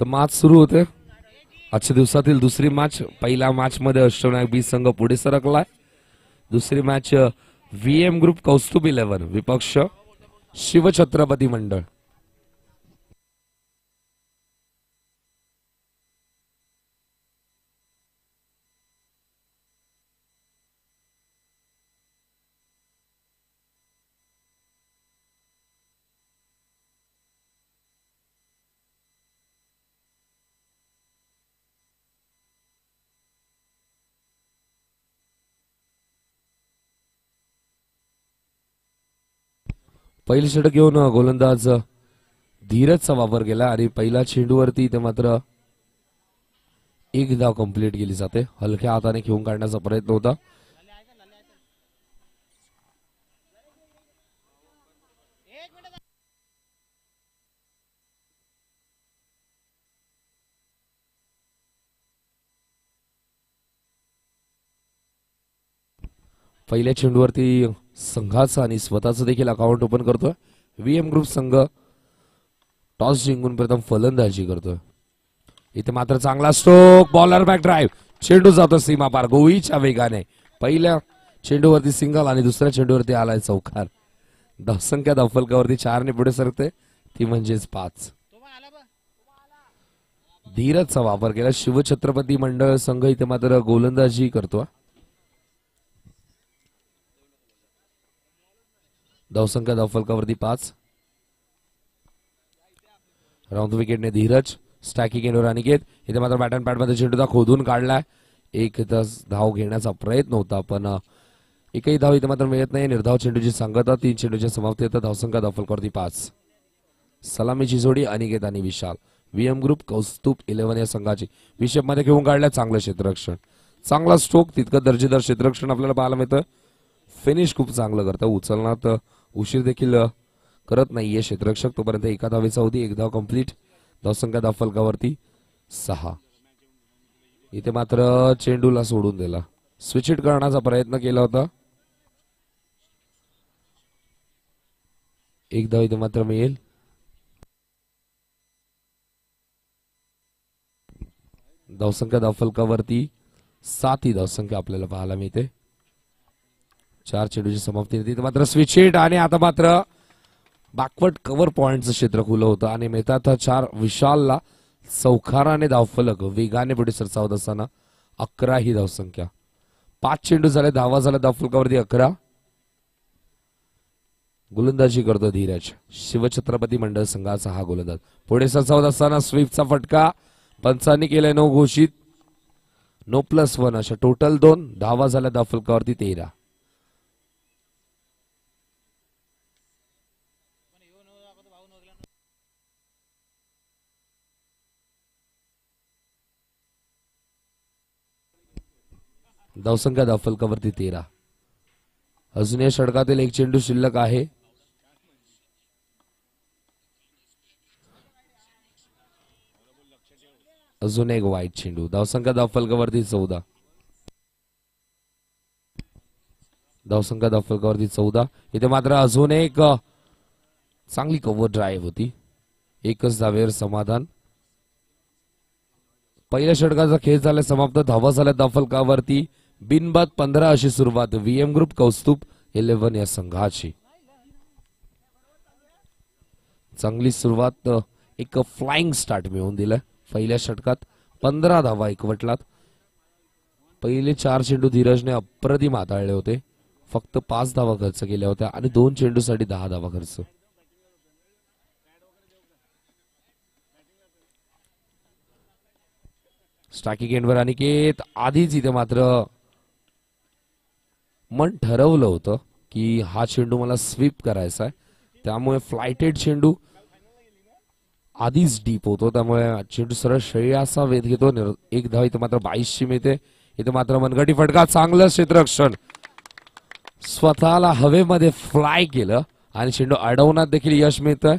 तर मॅच सुरू होते. आजच्या दिवसातील दुसरी मॅच. पहिल्या मॅच मध्ये अष्टविनायक बी संघ पुढे सरकलाय. दुसरी मॅच व्हीएम ग्रुप कौस्तुभ 11 विपक्ष शिवछत्रपती मंडळ. पहिली षटक घेऊन गोलंदाज धीरजचा वापर केला आणि पहिल्या चेंडूवरती इथे मात्र एक धाव कंप्लीट केली जाते. हलक्या हाताने खेळून काढण्याचा प्रयत्न होता. पहिल्या चेंडूवरती संघाचा आणि स्वतःचं देखील अकाउंट ओपन करतोय. व्हीएम ग्रुप संघ टॉस जिंकून प्रथम फलंदाजी करतोय. इथे मात्र चांगला स्ट्रोक. Bowler back drive. चेंडू जातो सीमा पार गोळीच्या वेगाने. पहिल्या चेंडूवरती सिंगल आणि दुसऱ्या चेंडूवरती आलाय चौकार. धावसंख्या धावफलकावरती 4 ने पुढे सरकते, ती म्हणजेच 5. धीरजचा वापर केला. शिवछत्रपती मंडळ संघ इथे मात्र गोलंदाजी करतो. धावसंख्या धावफलकावरती 5. राऊंड विकेटने धीरज. स्टॅकिंग एंडवर अनिकेत. इथे मात्र बॅट अँड पॅड मध्ये चेंडू खोदून काढलाय. एक धाव घेण्याचा प्रयत्न होता पण एकही धाव इथे मात्र मिळत नाही. निर्धाव चेंडूची सांगता. 3 चेंडूच्या समाप्ती येतात. धावसंख्या धावफलकावरती 5. सलामीची जोडी अनिकेत आणि विशाल. व्हीएम ग्रुप कौस्तुभ 11 या संघाची विषप मध्ये खेळून काढलाय. चांगलं क्षेत्ररक्षण. चांगला स्ट्रोक. तितकं दर्जेदार क्षेत्ररक्षण आपल्याला पाहायला मिळतं. फिनिश खूप चांगलं करतं. उचलण्यात उशीर देखील करत नाहीये क्षेत्ररक्षक. तोपर्यंत एका धावेचा होती. एक धाव कंप्लीट. धावसंख्या धावफलकावरती 6. इथे मात्र चेंडूला सोडून दिला. स्विच हिट करण्याचा प्रयत्न केला होता. एक धाव इथे मात्र मिळेल. धावसंख्या धावफलकावरती 7 ही धावसंख्या आपल्याला पाहायला मिळते. 4 चेंडूची समाप्ती होती. मात्र स्विच हिट आणि आता मात्र बॅकवर्ड कव्हर पॉइंटचं क्षेत्र खुलं होतं आणि मिळतात 4. विशालला चौकाराने धावफलक वेगाने पुढे सरसावत असताना 11 ही धावसंख्या. 5 चेंडू झाले. धावा झाल्या धावफलकावरती 11. गोलंदाजी करतो धीरज. शिवछत्रपती मंडळ संघाचा हा गोलंदाज. पुढे सरसावत असताना स्वीपचा फटका. पंचांनी केलाय नो घोषित. नो +1 अशा टोटल 2 धावा झाल्या धावफलकावरती 13. धावसंख्या धावफलकावरती 13. अजून या षटकातील एक चेंडू शिल्लक आहे. अजून एक वाईट चेंडू. धावसंख्या धावफलकावरती 14. धावसंख्या धावफलकावरती 14. इथे मात्र अजून एक चांगली कव्हर ड्राईव्ह होती. एकच धावेवर समाधान. पहिल्या षटकाचा खेळ झाला समाप्त. धावा झाल्या धावफलकावरती बिनबाद 15 अशी सुरुवात व्हीएम ग्रुप कौस्तुभ 11 या संघाची. चांगली सुरुवात. एक फ्लाइंग स्टार्ट मिळवून दिलाय. पहिल्या षटकात 15 धावा एकवटलात. पहिले 4 चेंडू धीरजने अप्रतिम हाताळले होते. फक्त 5 धावा खर्च केल्या होत्या आणि 2 चेंडूसाठी 10 धावा खर्च. स्टॅकिंग एंडवर अनिकेत. आधीच इथे मात्र मन ठरवलं होतं की हा चेंडू मला स्वीप करायचा आहे. त्यामुळे फ्लायटेड चेंडू आधीच डीप होतो. त्यामुळे चेंडू सरळ श्रेयाचा वेध घेतो. एक धाव इथे मात्र 22 मिळते. इथे मात्र मनगटी फटका. चांगलं क्षेत्ररक्षण. स्वतःला हवेमध्ये फ्लाय केलं आणि चेंडू अडवण्यात देखील यश मिळतंय.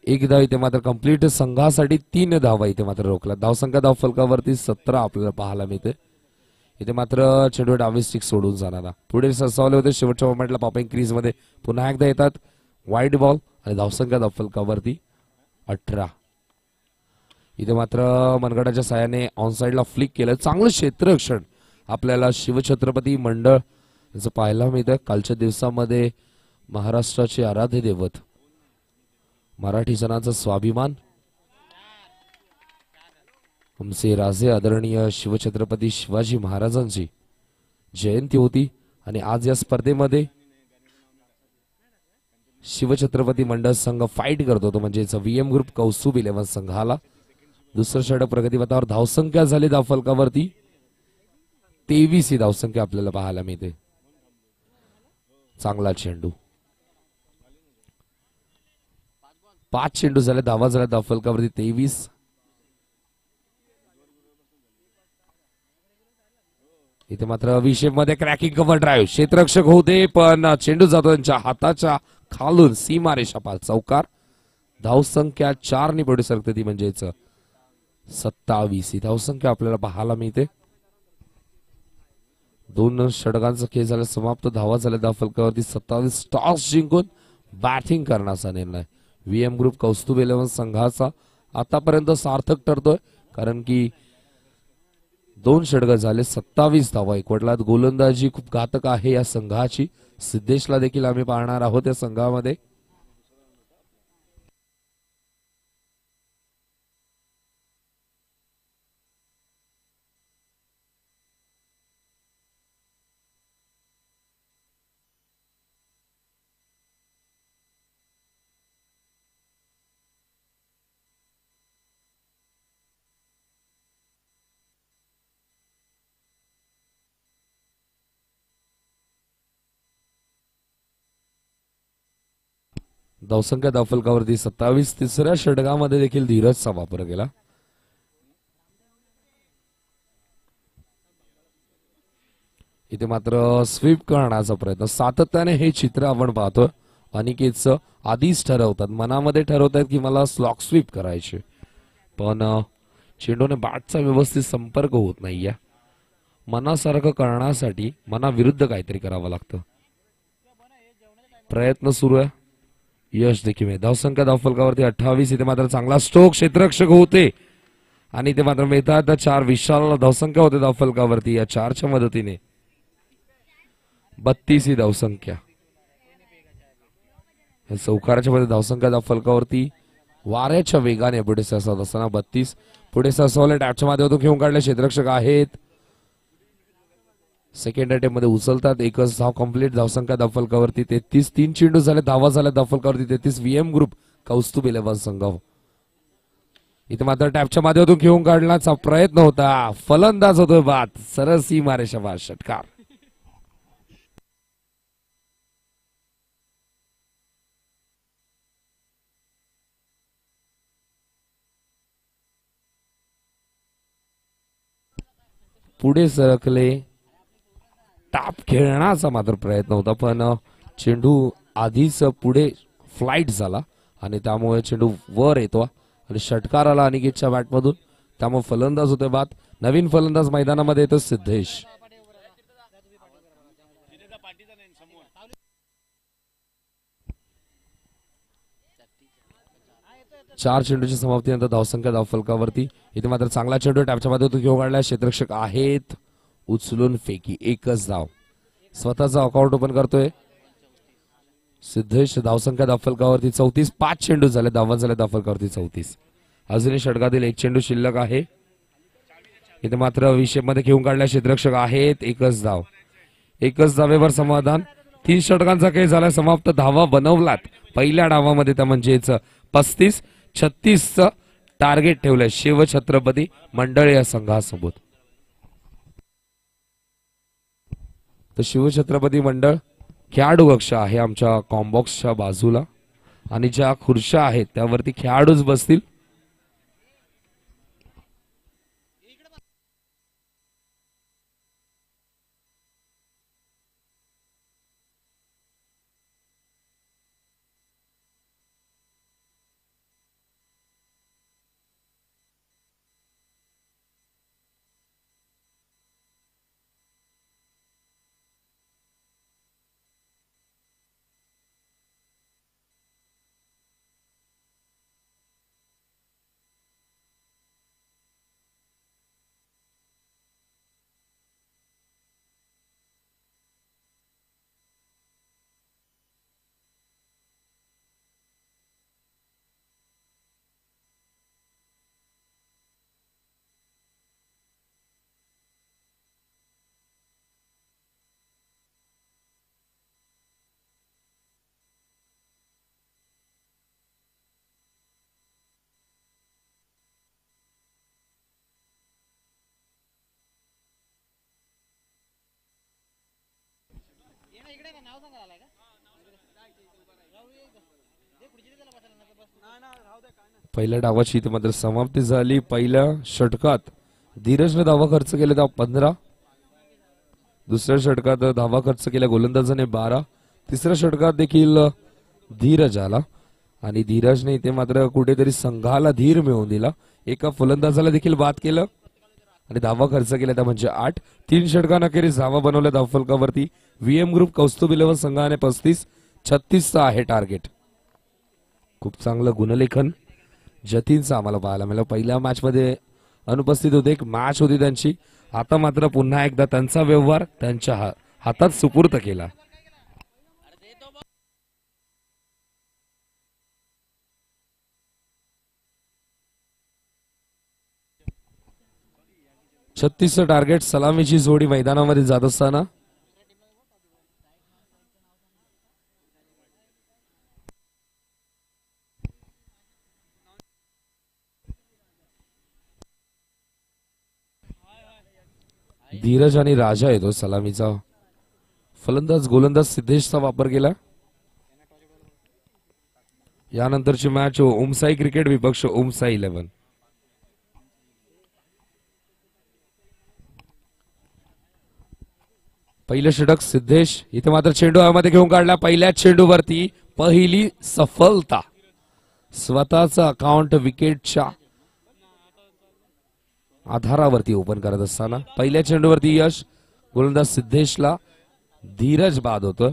एक धाव इथे मात्र कंप्लीट. संघासाठी 3 धावा इथे मात्र रोखला. धावसंख्या धावफलकावरती 17 आपल्याला पाहायला मिळते. इथे मात्र चेंडू डावी स्टिक सोडून जाणारा. पुढे सरसावले होते. शेवटच्या मोमेंटला पॉपिंग क्रीज मध्ये पुन्हा एकदा येतात. वाईट बॉल आणि धावसंख्या धावफलकावरती 18. इथे मात्र मनगटाच्या साहाय्याने ऑनसाइडला फ्लिक केलं. चांगलं क्षेत्ररक्षण आपल्याला शिवछत्रपती मंडळ याचं पाहायला मिळतं. कालच्या दिवसामध्ये महाराष्ट्राचे आराध्य दैवत, मराठी जनाचा स्वाभिमान, आमचे राजे आदरणीय शिवछत्रपती शिवाजी महाराजांची जयंती होती आणि आज या स्पर्धेमध्ये शिवछत्रपती मंडळ संघ फाईट करतो तो म्हणजेच व्हीएम ग्रुप कौस्तुभ 11 संघाला. दुसरं षटक प्रगतीपथावर धावसंख्या झाली धावफलकावरती 23 ही धावसंख्या आपल्याला पाहायला मिळते. चांगला चेंडू, 5 चेंडू झाले, धावा झाल्या धावफलकावरती 23. इथे मात्र विशेष मध्ये क्रॅकिंग कव्हर ड्राईव्ह, क्षेत्ररक्षक होते पण चेंडू जातो त्यांच्या हाताच्या खालून सीमारेषा पार चौकार. धावसंख्या 4 ने पुढे सरकते ती म्हणजेच 27 ही धावसंख्या आपल्याला पाहायला मिळते. 2 षटकांचा खेळ झाला समाप्त, धावा झाल्या धावफलकावरती 27. टॉस जिंकून बॅटिंग करण्याचा निर्णय व्हीएम ग्रुप कौस्तुभ 11 संघाचा आतापर्यंत सार्थक ठरतोय, कारण की 2 षटक झाले, 27 धावा एकवटलात. गोलंदाजी खूप घातक आहे या संघाची. सिद्धेशला देखील आम्ही पाहणार आहोत या संघामध्ये. धावसंख्या धावफलकावरती 27. तिसऱ्या षटकामध्ये देखील धीरजचा वापर केला. इथे मात्र स्वीप करण्याचा प्रयत्न, सातत्याने हे चित्र आपण पाहतो. अनिकेतचं आधीच ठरवतात, मनामध्ये ठरवतात की मला स्लॉक स्वीप करायचे, पण चेंडूने बॅटचा व्यवस्थित संपर्क होत नाहीये. मनासारखं करण्यासाठी मनाविरुद्ध काहीतरी करावं लागतं. प्रयत्न सुरू आहे, यश देखील मिळेल. धावसंख्या धावफलकावरती 28. इथे मात्र चांगला स्ट्रोक, क्षेत्ररक्षक होते आणि इथे मात्र मिळतात 4. विशाल धावसंख्या होते धावफलकावरती. या 4च्या मदतीने 32 ही धावसंख्या. चौकाराच्या मध्ये धावसंख्या धावफलकावरती वाऱ्याच्या वेगाने पुढे सरसावत असताना 32. पुढे सरसावले, टॅपच्या माध्यमातून घेऊन काढले, क्षेत्ररक्षक आहेत. सेकंड अटेम्प्ट मध्ये उचलतात, एकच धाव कंप्लीट. धावसंख्या धावफलकावरती 33. 3 चेंडू झाले, धावा झाल्या धावफलकावरती 33. व्हीएम ग्रुप कौस्तुभ 11 संघ. इथे मात्र टॅपच्या माध्यमातून घेऊन काढण्याचा प्रयत्न होता, फलंदाज होतोय बाद, सरळ सीमारेषा बाद, षटकार. पुढे सरकले, टाप खेळण्याचा मात्र प्रयत्न होता, पण चेंडू आधीच पुढे फ्लाइट झाला आणि त्यामुळे चेंडू वर येतो आणि षटकार आला अनिकेतच्या बॅटमधून. त्यामुळे फलंदाज होते बाद. नवीन फलंदाज मैदानामध्ये येतो सिद्धेश. 4 चेंडूची समाप्तीनंतर धावसंख्या धावफलकावरती. इथे मात्र चांगला चेंडू टॅपच्या माध्यमातून घेऊन काढला, क्षेत्ररक्षक आहेत, उचलून फेकी, एकच धाव. स्वतःचा अकाउंट ओपन करतोय सिद्धेश. धावसंख्या धावफलकावरती 34. 5 चेंडू झाले, धावा झाल्या धावफलकावरती 34. अजूनही षटकातील 1 चेंडू शिल्लक आहे. इथे मात्र विषेपमध्ये घेऊन काढल्या, क्षेत्ररक्षक आहेत, एकच धाव. एकच धावेवर समाधान. 3 षटकांचा खेळ झाला समाप्त. धावा बनवलात पहिल्या डावामध्ये, त्या म्हणजेच 35. 36चं टार्गेट ठेवलंय शिवछत्रपती मंडळ या संघासोबत. तर शिवछत्रपती मंडळ खेळाडू कक्ष आहे आमच्या कॉम्बॉक्सच्या बाजूला आणि ज्या खुर्च्या आहेत त्यावरती खेळाडूच बसतील. पहिल्या डावाची इथे मात्र समाप्ती झाली. पहिल्या षटकात धीरजने धावा खर्च केले 15. दुसऱ्या षटकात धावा खर्च केल्या गोलंदाजाने 12. तिसऱ्या षटकात देखील धीरज आला आणि धीरजने इथे मात्र कुठेतरी संघाला धीर मिळवून दिला. एका फलंदाजाला देखील बाद केलं आणि धावा खर्च केल्या त्या म्हणजे 8. 3 षटकांअखेरीस धावा बनवल्या धावफलकावरती. VM ग्रुप कौस्तुभ 11 संघाने 35-36 आहे टार्गेट. खूप चांगलं गुणलेखन जतीनचं आम्हाला पाहायला मिळालं. पहिल्या मॅच मध्ये अनुपस्थित होते. एक मॅच होती त्यांची. आता मात्र पुन्हा एकदा त्यांचा व्यवहार त्यांच्या हातात सुपूर्त केला. छत्तीस टार्गेट. सलामीची जोडी मैदानामध्ये जात असताना धीरज आणि राजा येतो सलामीचा. फलंदाज गोलंदाज सिद्धेशचा वापर केला. यानंतरची मॅच ओमसाई क्रिकेट विपक्ष ओमसाई 11. पहिलं षटक सिद्धेश. इथे मात्र चेंडू हवेमध्ये घेऊन काढला. पहिल्याच चेंडूवरती पहिली सफलता. स्वतःचा अकाउंट विकेटच्या आधारावरती ओपन करत असताना पहिल्या चेंडूवरती यश. गोलंदाज सिद्धेशला धीरज बाद होतं.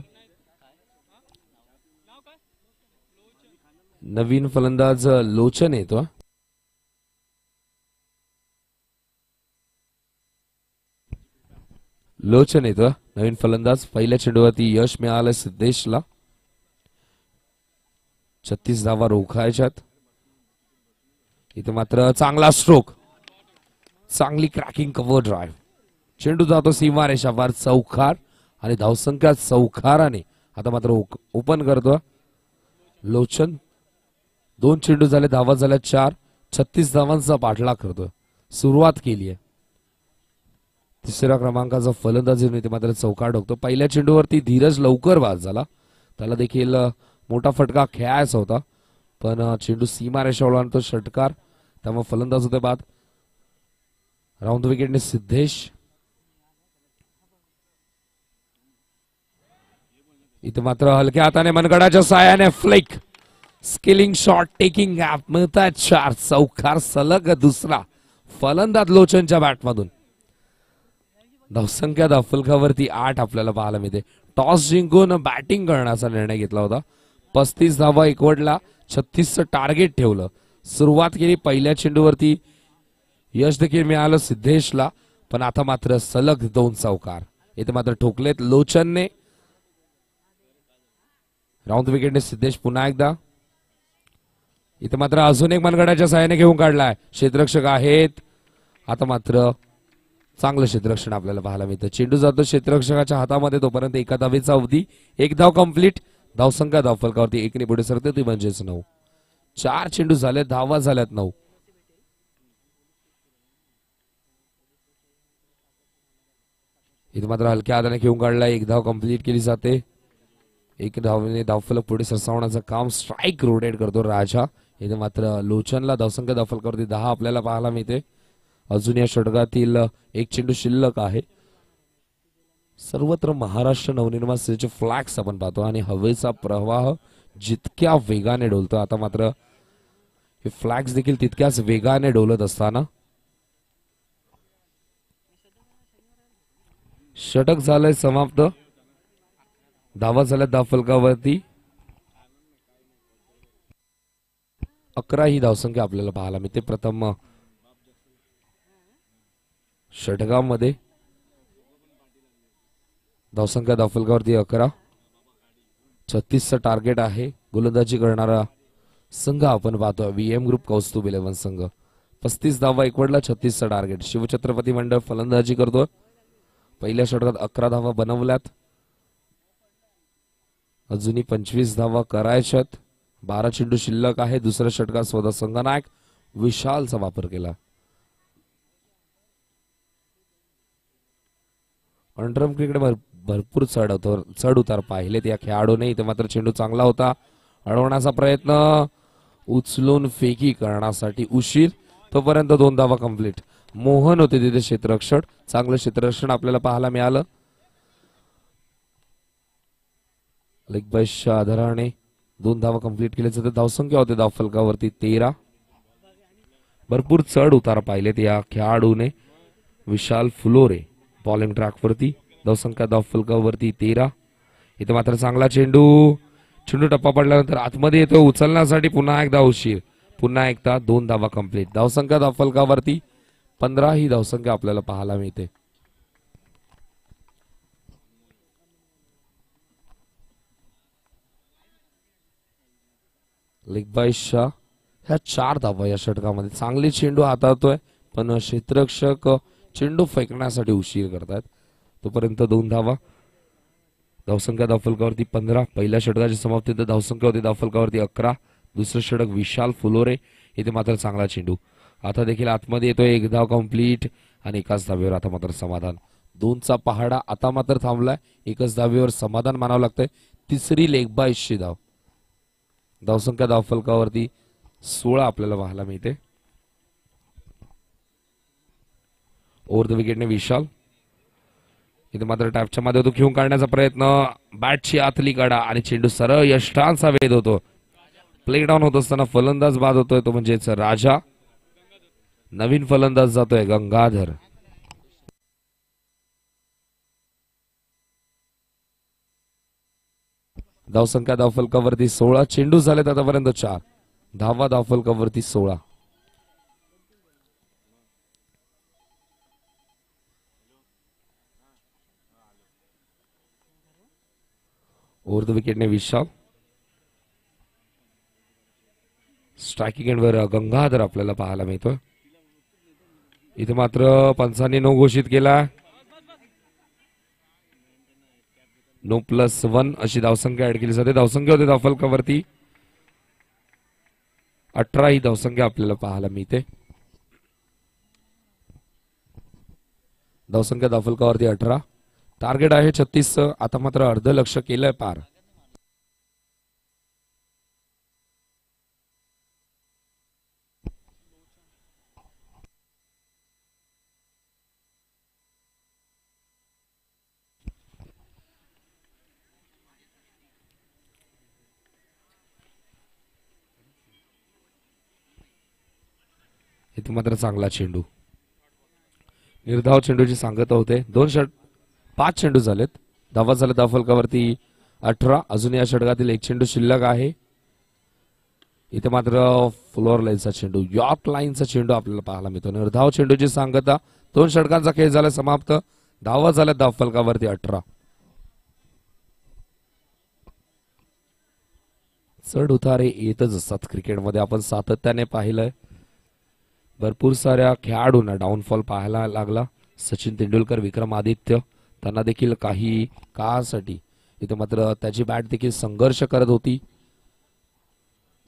नवीन फलंदाज लोचन येतो. लोचन येतो नवीन फलंदाज. पहिल्या चेंडूवरती यश मिळालं सिद्धेशला. 36 धावा रोखायच्यात. इथे मात्र चांगला स्ट्रोक. चांगली क्रॅकिंग कव्हर ड्राईव्ह. चेंडू जातो सीमारेषावर. चौकार आणि धावसंख्या चौकाराने आता मात्र ओपन करतो लोचन. 2 चेंडू झाले. धावा झाल्या 4. 36 धावांचा पाठलाग करतो. सुरुवात केली आहे. तिसऱ्या क्रमांकाचा फलंदाज ते मात्र चौकार ठोकतो. पहिल्या चेंडूवरती धीरज लवकर बाद झाला. त्याला देखील मोठा फटका खेळायचा होता पण चेंडू सीमारेषावर आणतो षटकार. त्यामुळे फलंदाज होते बाद. राऊंड विकेटने सिद्धेश. इथे मात्र हलक्या हाताने मनगडाच्या साहाय्याने flick. Skilling shot taking gap मिळतात 4. चौकार सलग दुसरा फलंदाज लोचनच्या बॅटमधून. धावसंख्या धावफलकावरती 8 आपल्याला पाहायला मिळते. टॉस जिंकून बॅटिंग करण्याचा निर्णय घेतला होता. 35 धावा एकवटला. 36चं टार्गेट ठेवलं. सुरुवात केली. पहिल्या चेंडूवरती यश देखील मिळालं सिद्धेशला पण आता मात्र सलग 2 चौकार इथे मात्र ठोकलेत लोचनने. राऊंड विकेटने सिद्धेश पुन्हा एकदा. इथे मात्र अजून एक मनगडाच्या साहाय्याने घेऊन काढलाय. क्षेत्ररक्षक आहेत. आता मात्र चांगलं क्षेत्ररक्षण आपल्याला पाहायला मिळतं. चेंडू जातो क्षेत्ररक्षकाच्या हातामध्ये. तोपर्यंत एका धावेचा अवधी. 1 धाव कंप्लीट. धावसंख्या धावफलकावरती 1 ने पुढे सरते ती म्हणजेच 9. 4 चेंडू झाले. धावा झाल्यात 9. इथे मात्र हलक्या हाताने घेऊन काढला. 1 धाव कंप्लीट केली जाते. 1 धावेने धावफलक पुढे सरसावण्याचं काम. स्ट्राईक रोटेट करतो राजा. इथे मात्र लोचनला धावसंख्या धावफलकावरती 10 आपल्याला पाहायला मिळते. अजून या षटकातील 1 चेंडू शिल्लक आहे. सर्वत्र महाराष्ट्र नवनिर्माण सेनेचे फ्लॅग्स आपण पाहतो आणि हवेचा प्रवाह जितक्या वेगाने डोलतो. आता मात्र हे फ्लॅग्स देखील तितक्याच वेगाने डोलत असताना षटक झालंय समाप्त. धावा झाल्या धावफलकावरती 11 ही धावसंख्या आपल्याला पाहायला मिळते. प्रथम षटकामध्ये धावसंख्या धावफलकावरती 11. 36चं टार्गेट आहे. गोलंदाजी करणारा संघ आपण पाहतोय VM ग्रुप कौस्तुभ 11 संघ. 35 धावा एकवटला. 36चं टार्गेट. शिवछत्रपती मंडळ फलंदाजी करतो. पहिल्या षटकात 11 धावा बनवल्यात. अजूनही 25 धावा करायच्यात. 12 चेंडू शिल्लक आहे. दुसऱ्या षटकात स्वतः संघनायक विशालचा वापर केला. अंडरआर्म क्रिकेट भरपूर चढ उतार पाहिलेत या खेळाडूने. इथे मात्र चेंडू चांगला होता, अडवण्याचा प्रयत्न, उचलून फेकी करण्यासाठी उशीर, तोपर्यंत 2 धावा कंप्लीट. मोहन होते तिथे क्षेत्ररक्षण, चांगलं क्षेत्ररक्षण आपल्याला पाहायला मिळालं. लेग बायच्या आधाराने 2 धावा कंप्लीट केल्याचं धावसंख्या होते धावफलकावरती 13. भरपूर चढ उतार पाहिलेत या खेळाडूने. विशाल फुलोरे बॉलिंग ट्रॅकवरती, धावसंख्या धावफलकावरती 13. इथे मात्र चांगला चेंडू, चेंडू टप्पा पडल्यानंतर आतमध्ये येतो, उचलण्यासाठी पुन्हा एकदा उशीर, पुन्हा एकदा 2 धावा कंप्लीट. धावसंख्या धावफलकावरती 15 ही धावसंख्या आपल्याला पाहायला मिळते. लेग बायच्या ह्या 4 धावा या षटकामध्ये. चांगली चेंडू हाताळतोय पण क्षेत्ररक्षक चेंडू फेकण्यासाठी उशीर करतात, तोपर्यंत 2 धावा. धावसंख्या धावफलकावरती 15. पहिल्या षटकाची समाप्ती तर धावसंख्या होती धावफलकावरती 11. दुसरं षटक विशाल फुलोरे. इथे मात्र चांगला चेंडू, आता देखील आतमध्ये येतोय, 1 धाव कंप्लीट आणि एकाच धावेवर आता मात्र समाधान. 2चा पहाडा आता मात्र थांबलाय, एकच धावेवर समाधान मानावं लागतंय. तिसरी लेग बायची धाव. धावसंख्या धावफलकावरती 16 आपल्याला पाहायला मिळते. ओव्हर द विकेटने विशाल. इथे मात्र टॅपच्या मध्ये होतो, घेऊन काढण्याचा प्रयत्न, बॅटची आतली कडा आणि चेंडू सरळ यष्टांचा वेध होतो. प्ले डाऊन होत असताना फलंदाज बाद होतोय, तो म्हणजेच राजा. नवीन फलंदाज जातोय गंगाधर. धावसंख्या धावफलकावरती 16. चेंडू झालेत आतापर्यंत 4 धावा, धावफलकावरती 16. ओव्हर द विकेटने विशाल. स्ट्रायकिंग एंडवर गंगाधर आपल्याला पाहायला मिळतोय. इथे मात्र पंचांनी नो घोषित केला. नो +1 अशी धावसंख्या ऍड केली जाते. धावसंख्या होते धावफलकावरती 18 ही धावसंख्या आपल्याला पाहायला मिळते. धावसंख्या धावफलकावरती 18. टार्गेट आहे 36. आता मात्र अर्ध लक्ष केलंय पार. इथे मात्र चांगला चेंडू, निर्धाव चेंडूची सांगता होते. 5 चेंडू झालेत, धावा झाले धावफलकावरती 18. अजून या षटकातील 1 चेंडू शिल्लक आहे. इथे मात्र फ्लोअर लाईनचा चेंडू, यॉर्क लाईनचा चेंडू आपल्याला पाहायला मिळतो. निर्धाव चेंडूची सांगता. 2 षटकांचा खेळ झाला समाप्त. धावा झाल्या धावफलकावरती 18. चढ उतारे येतच असतात क्रिकेटमध्ये, आपण सातत्याने पाहिलंय. भरपूर साऱ्या खेळाडूंना डाऊनफॉल पाहायला लागला. सचिन तेंडुलकर, विक्रमादित्य, त्यांना देखील काही काळासाठी इथे मात्र त्याची बॅट देखील संघर्ष करत होती.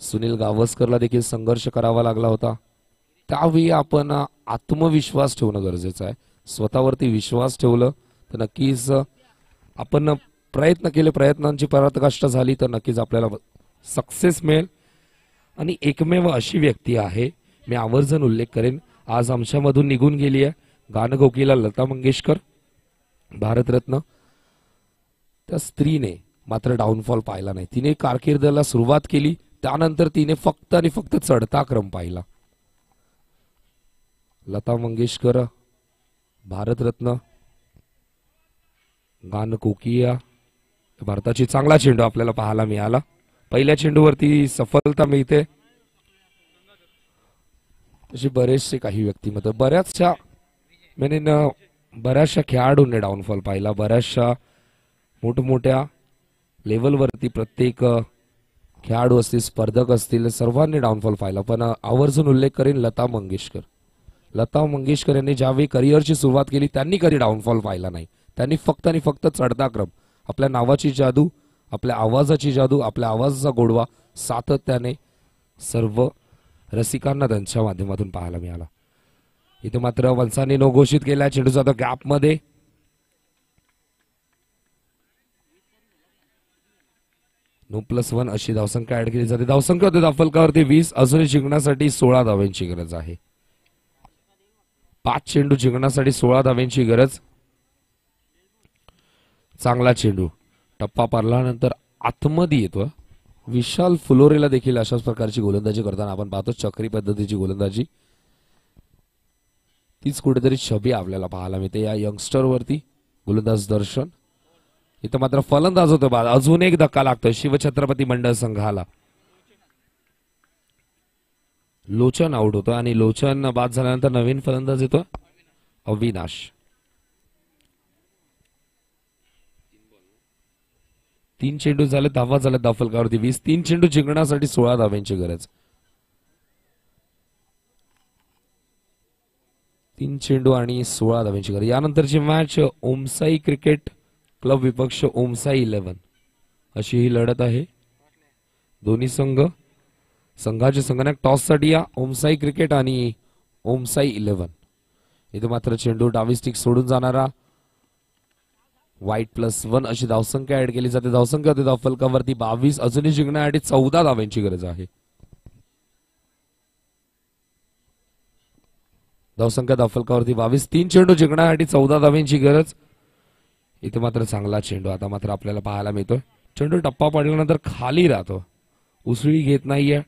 सुनील गावस्करला देखील संघर्ष करावा लागला होता. त्यावेळी आपण आत्मविश्वास ठेवणं गरजेचं आहे. स्वतःवरती विश्वास ठेवलं तर नक्कीच आपण प्रयत्न केले, प्रयत्नांची पराकाष्ठा झाली तर नक्कीच आपल्याला सक्सेस मिळेल. आणि एकमेव अशी व्यक्ती आहे, मी आवर्जून उल्लेख करेन, आज आमच्यामधून निघून गेली आहे, गानकोकिला लता मंगेशकर, भारतरत्न. त्या स्त्रीने मात्र डाऊनफॉल पाहिला नाही. तिने कारकिर्दीला सुरुवात केली, त्यानंतर तिने फक्त आणि फक्त चढता क्रम पाहिला. लता मंगेशकर, भारतरत्न, गानकोकिया. भारताची चांगला चेंडू आपल्याला पाहायला मिळाला. पहिल्या चेंडूवरती सफलता मिळते. अशी बरेचसे काही व्यक्तिमत्व, बऱ्याचशा खेळाडूंनी डाऊनफॉल पाहिला. बऱ्याचशा मोठमोठ्या लेवलवरती प्रत्येक खेळाडू असतील, स्पर्धक असतील, सर्वांनी डाऊनफॉल पाहिला. पण आवर्जून उल्लेख करेन लता मंगेशकर. लता मंगेशकर यांनी ज्यावेळी करिअरची सुरुवात केली त्यांनी कधी डाऊनफॉल पाहिला नाही. त्यांनी फक्त आणि फक्त चढता क्रम, आपल्या नावाची जादू, आपल्या आवाजाची जादू, आपल्या आवाजाचा गोडवा सातत्याने सर्व रसिकांना त्यांच्या माध्यमातून पाहायला मिळाला. इथे मात्र वंसाने नो घोषित केला. चेंडू जातो गॅप मध्ये. 9+1 अशी धावसंख्या ऍड केली जाते. धावसंख्या होते धावफलकावरती 20. अजूनही जिंकण्यासाठी 16 धाव्यांची गरज आहे. 5 चेंडू जिंकण्यासाठी 16 धाव्यांची गरज. चांगला चेंडू टप्पा पारल्यानंतर आतमध्ये येतो. विशाल फुलोरेला देखील अशाच प्रकारची गोलंदाजी करताना आपण पाहतो. चक्री पद्धतीची गोलंदाजी तीच कुठेतरी छबी आपल्याला पाहायला मिळते या यंगस्टर वरती. गोलंदाज दर्शन इथं मात्र फलंदाज होतो बाद. अजून एक धक्का लागतोय शिवछत्रपती मंडळ संघाला. लोचन आउट होतो आणि लोचन बाद झाल्यानंतर नवीन फलंदाज येतो अविनाश. 3 चेंडू झाले, धावा झाले धावफलकावरती 20. 3 चेंडू जिंकण्यासाठी 16 धाव्यांची गरज. 3 चेंडू आणि 16 धाव्यांची गरज. यानंतरची मॅच ओमसाई क्रिकेट क्लब विपक्ष ओमसाई 11 अशी ही लढत आहे. दोन्ही संघाचे संगणक टॉससाठी या ओमसाई क्रिकेट आणि ओमसाई 11. इथे मात्र चेंडू डावी स्टिक सोडून जाणारा. white+1 अशी धावसंख्या ऍड केली जाते. धावसंख्या होती धावफलकावरती 22. अजूनही जिंकण्यासाठी 14 धाव्यांची गरज आहे. धावसंख्या धावफलकावरती 22. 3 चेंडू जिंकण्यासाठी 14 धाव्यांची गरज. इथे मात्र चांगला चेंडू आता मात्र आपल्याला पाहायला मिळतोय. चेंडू टप्पा पडल्यानंतर खाली राहतो, उसळी घेत नाहीये.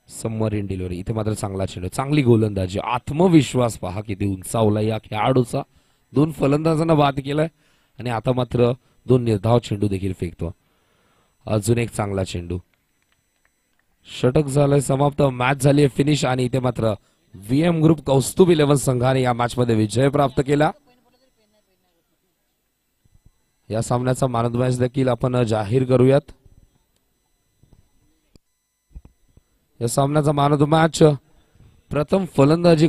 Submarine delivery. इथे मात्र चांगला चेंडू, चांगली गोलंदाजी, आत्मविश्वास पहा किती उंचावला या खेळाडूचा. 2 फलंदाजांना बाद केलाय आणि आता मात्र 2 निर्धाव चेंडू देखील फेकतो. अजून एक चांगला चेंडू, षटक झालंय समाप्त. मॅच झाली आहे फिनिश आणि इथे मात्र VM ग्रुप कौस्तुभ 11 संघाने या मॅच मध्ये विजय प्राप्त केला. या सामन्याचा मॅन ऑफ द मॅच देखील आपण जाहीर करूयात. या सामन्याचा मॅन ऑफ द मॅच प्रथम फलंदाजी